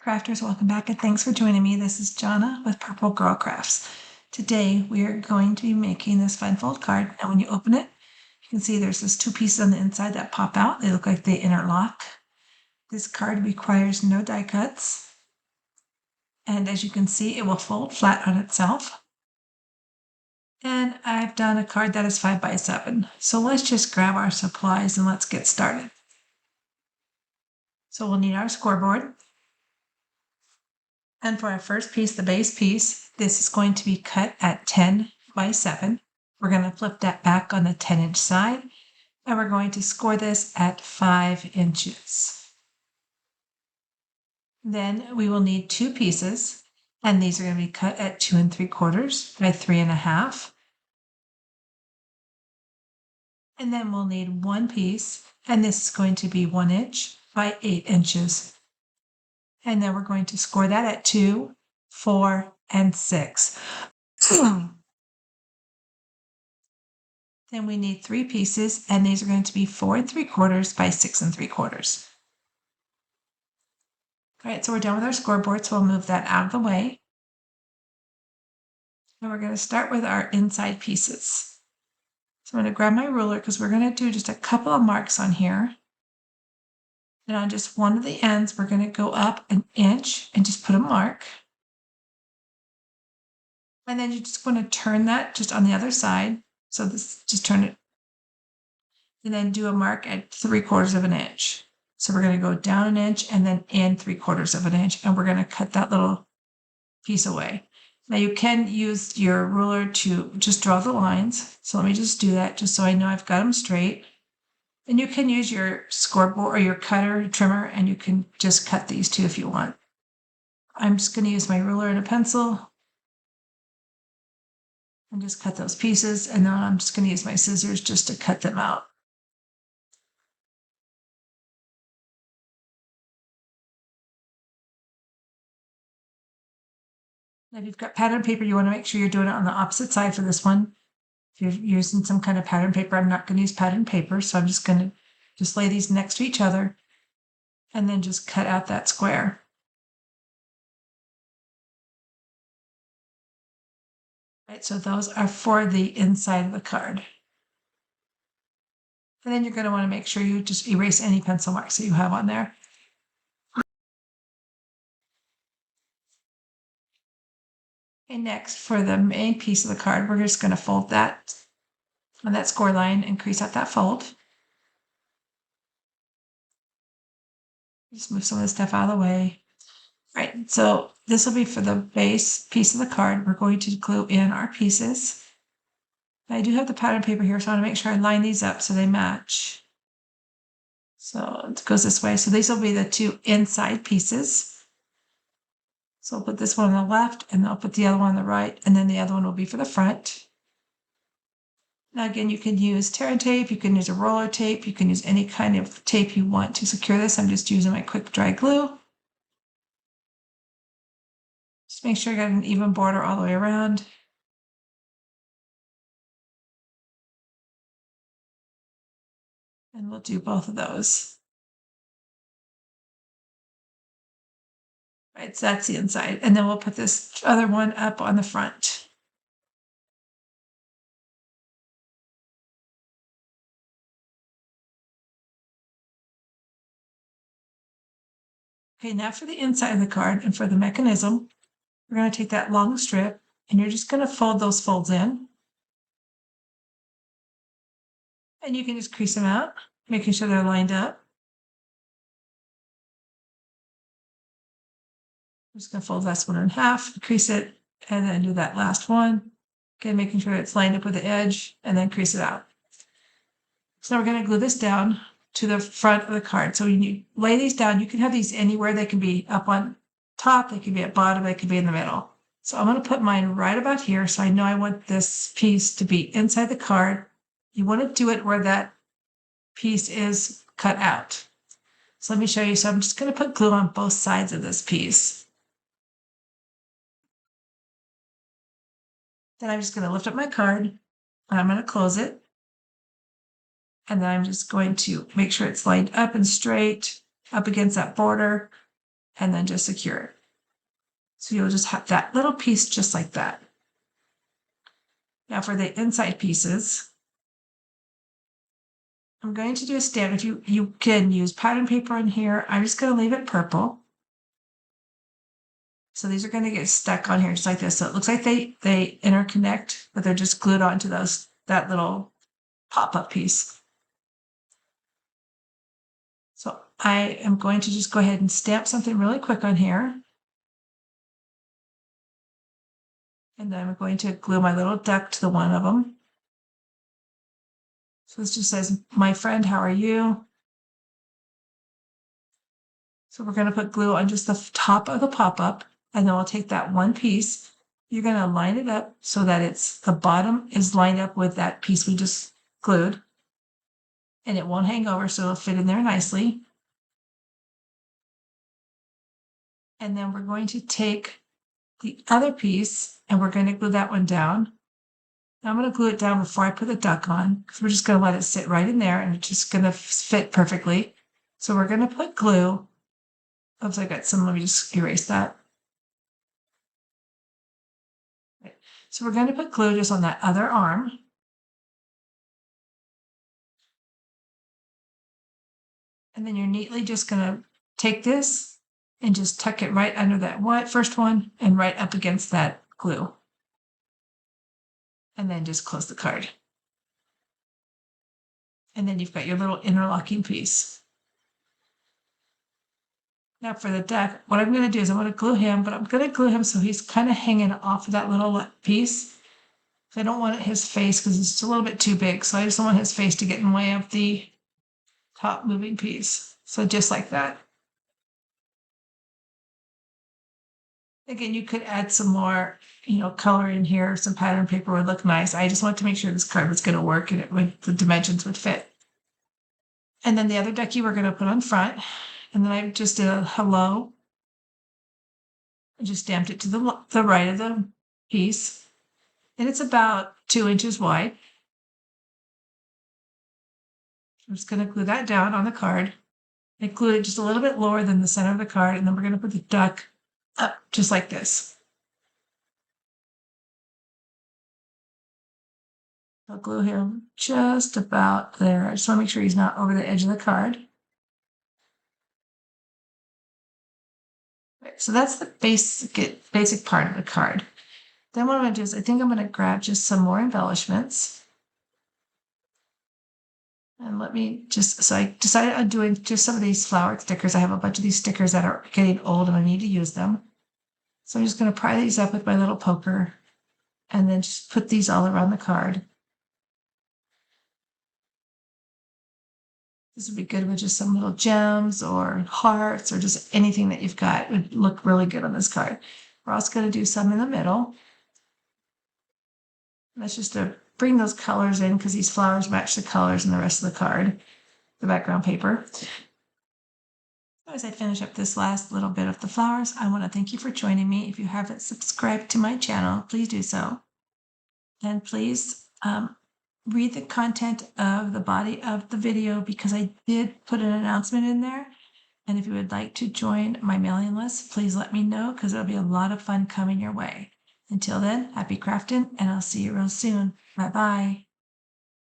Crafters, welcome back and thanks for joining me. This is Jana with Purple Girl Crafts. Today we are going to be making this fun fold card. And when you open it, you can see there's this two pieces on the inside that pop out. They look like they interlock. This card requires no die cuts. And as you can see, it will fold flat on itself. And I've done a card that is 5 by 7. So let's just grab our supplies and let's get started. So we'll need our scoreboard. And for our first piece, the base piece, this is going to be cut at 10 by 7. We're going to flip that back on the 10-inch side, and we're going to score this at 5 inches. Then we will need two pieces, and these are going to be cut at 2 3/4 by 3 1/2. And then we'll need one piece, and this is going to be 1 inch by 8 inches. And then we're going to score that at 2, 4, and 6. Then we need three pieces, and these are going to be 4 3/4 by 6 3/4. All right, so we're done with our scoreboard, so we'll move that out of the way. And we're going to start with our inside pieces. So I'm going to grab my ruler because we're going to do just a couple of marks on here. And on just one of the ends, we're going to go up 1 inch and just put a mark. And then you just want to turn that just on the other side. So this, just turn it. And then do a mark at 3/4 of an inch. So we're going to go down 1 inch and then in 3/4 of an inch. And we're going to cut that little piece away. Now you can use your ruler to just draw the lines. So let me just do that just so I know I've got them straight. And you can use your scoreboard or your cutter, trimmer, and you can just cut these too if you want. I'm just going to use my ruler and a pencil and just cut those pieces. And then I'm just going to use my scissors just to cut them out. Now, if you've got pattern paper, you want to make sure you're doing it on the opposite side for this one. If you're using some kind of pattern paper, I'm not going to use pattern paper, so I'm just going to just lay these next to each other and then just cut out that square. Right, so those are for the inside of the card. And then you're going to want to make sure you just erase any pencil marks that you have on there. Okay, next, for the main piece of the card, we're just going to fold that on that score line and crease out that fold. Just move some of the stuff out of the way. All right, so this will be for the base piece of the card. We're going to glue in our pieces. I do have the pattern paper here, so I want to make sure I line these up so they match. So it goes this way. So these will be the two inside pieces. So I'll put this one on the left, and I'll put the other one on the right, and then the other one will be for the front. Now again, you can use tear tape, you can use a roller tape, you can use any kind of tape you want to secure this. I'm just using my quick dry glue. Just make sure you got an even border all the way around. And we'll do both of those. Right, so that's the inside. And then we'll put this other one up on the front. Okay, now for the inside of the card and for the mechanism, we're going to take that long strip and you're just going to fold those folds in. And you can just crease them out, making sure they're lined up. I'm just going to fold this one in half, crease it, and then do that last one. Again, making sure it's lined up with the edge, and then crease it out. So now we're going to glue this down to the front of the card. So when you lay these down, you can have these anywhere. They can be up on top, they can be at bottom, they can be in the middle. So I'm going to put mine right about here, so I know I want this piece to be inside the card. You want to do it where that piece is cut out. So let me show you. So I'm just going to put glue on both sides of this piece. Then I'm just going to lift up my card and I'm going to close it. And then I'm just going to make sure it's lined up and straight up against that border. and then just secure it. So you'll just have that little piece just like that. Now for the inside pieces, I'm going to do a stamp. If you can use pattern paper in here, I'm just going to leave it purple. So these are going to get stuck on here just like this. So it looks like they interconnect, but they're just glued onto that little pop-up piece. So I am going to just go ahead and stamp something really quick on here. And then I'm going to glue my little duck to the one of them. So this just says, "My friend, how are you?" So we're going to put glue on just the top of the pop-up, and then we'll take that one piece. You're going to line it up so that the bottom is lined up with that piece we just glued, and it won't hang over, so it'll fit in there nicely. And then we're going to take the other piece and we're going to glue that one down. Now I'm going to glue it down before I put the duck on, because we're just going to let it sit right in there and it's just going to fit perfectly. So we're going to put glue. Oops, I got some. Let me just erase that. Right. So we're going to put glue just on that other arm. And then you're neatly just going to take this and just tuck it right under that first one and right up against that glue. And then just close the card. And then you've got your little interlocking piece. Now for the duck, what I'm going to do is I'm going to glue him, but I'm going to glue him so he's kind of hanging off of that little piece. I don't want his face because it's just a little bit too big. So I just don't want his face to get in the way of the top moving piece. So just like that. Again, you could add some more, color in here. Some pattern paper would look nice. I just want to make sure this card was going to work and the dimensions would fit. And then the other ducky we're going to put on front. And then I just did a hello. I just stamped it to the right of the piece. And it's about 2 inches wide. I'm just going to glue that down on the card. I glued it just a little bit lower than the center of the card. And then we're going to put the duck up just like this. I'll glue him just about there. I just want to make sure he's not over the edge of the card. Right, so that's the basic part of the card. Then what I'm going to do is I think I'm going to grab just some more embellishments. And so I decided on doing just some of these flower stickers. I have a bunch of these stickers that are getting old and I need to use them. So I'm just going to pry these up with my little poker and then just put these all around the card. This would be good with just some little gems or hearts or just anything that you've got. It would look really good on this card. We're also going to do some in the middle. That's just to bring those colors in because these flowers match the colors in the rest of the card, the background paper. As I finish up this last little bit of the flowers, I want to thank you for joining me. If you haven't subscribed to my channel, please do so. And please read the content of the body of the video because I did put an announcement in there. And if you would like to join my mailing list, please let me know because there'll be a lot of fun coming your way. Until then, happy crafting, and I'll see you real soon. Bye-bye.